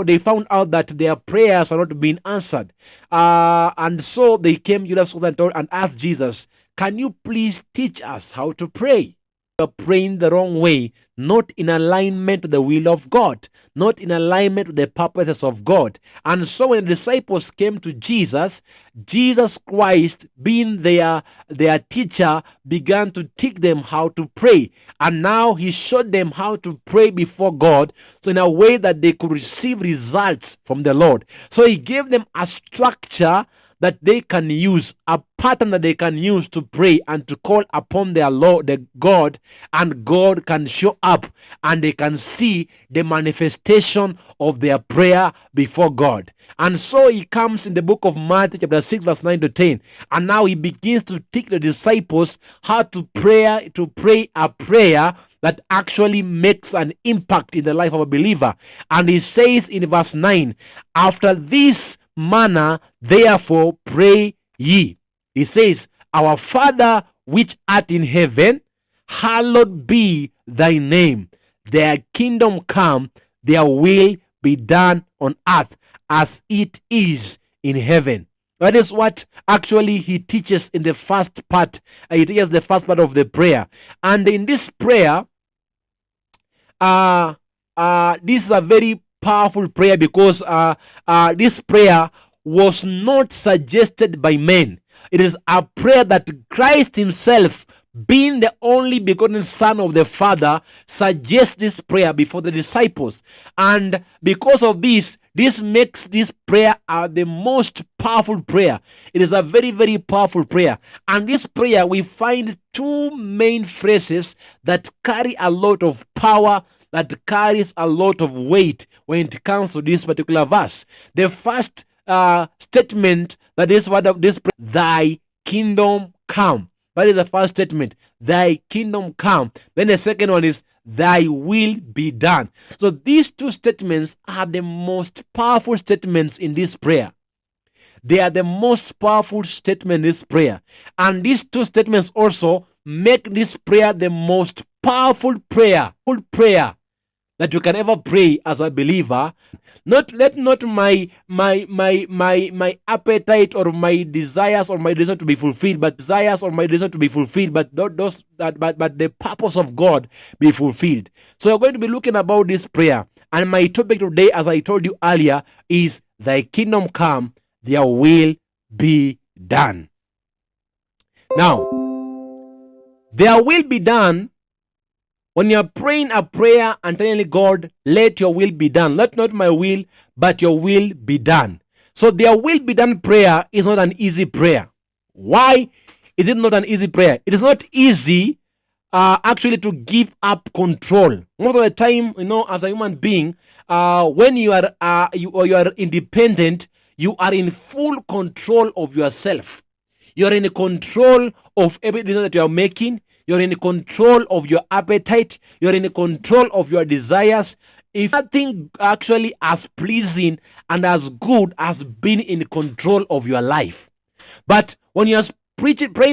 they found out that their prayers are not being answered. And so they came to Jesus and asked Jesus, can you please teach us how to pray? You're praying the wrong way, not in alignment to the will of God, not in alignment with the purposes of God. And so when the disciples came to Jesus, Jesus Christ, being their teacher, began to teach them how to pray. And now he showed them how to pray before God, so in a way that they could receive results from the Lord. So he gave them a structure that they can use, a pattern that they can use to pray and to call upon their Lord, the God, and God can show up and they can see the manifestation of their prayer before God. And so he comes in the book of Matthew chapter 6 verse 9 to 10, and now he begins to teach the disciples how to pray a prayer that actually makes an impact in the life of a believer. And he says in verse 9, after this manner therefore pray ye. He says, our Father which art in heaven, hallowed be thy name. Their kingdom come, their will be done on earth as it is in heaven. That is what actually he teaches in the first part. He teaches the first part of the prayer. And in this prayer, this is a very powerful prayer because this prayer was not suggested by men. It is a prayer that Christ himself, being the only begotten Son of the Father, suggests this prayer before the disciples. And because of this makes this prayer the most powerful prayer. It is a very, very powerful prayer. And this prayer, we find two main phrases that carry a lot of power, that carries a lot of weight when it comes to this particular verse. The first statement that is what of this, thy kingdom come. That is the first statement, thy kingdom come. Then the second one is, thy will be done. So these two statements are the most powerful statements in this prayer. They are the most powerful statement in this prayer. And these two statements also make this prayer the most powerful prayer that you can ever pray as a believer. Let not my appetite or my desires or my desire to be fulfilled, but but the purpose of God be fulfilled. So we're going to be looking about this prayer, and my topic today, as I told you earlier, is thy kingdom come, their will be done. Now, their will be done. When you're praying a prayer and telling God, let your will be done. Let not my will, but your will be done. So their will be done prayer is not an easy prayer. Why is it not an easy prayer? It is not easy actually to give up control. Most of the time, as a human being, when you are independent, you are in full control of yourself. You are in control of everything that you are making. You're in control of your appetite. You're in control of your desires. If nothing actually as pleasing and as good as being in control of your life. But when you're praying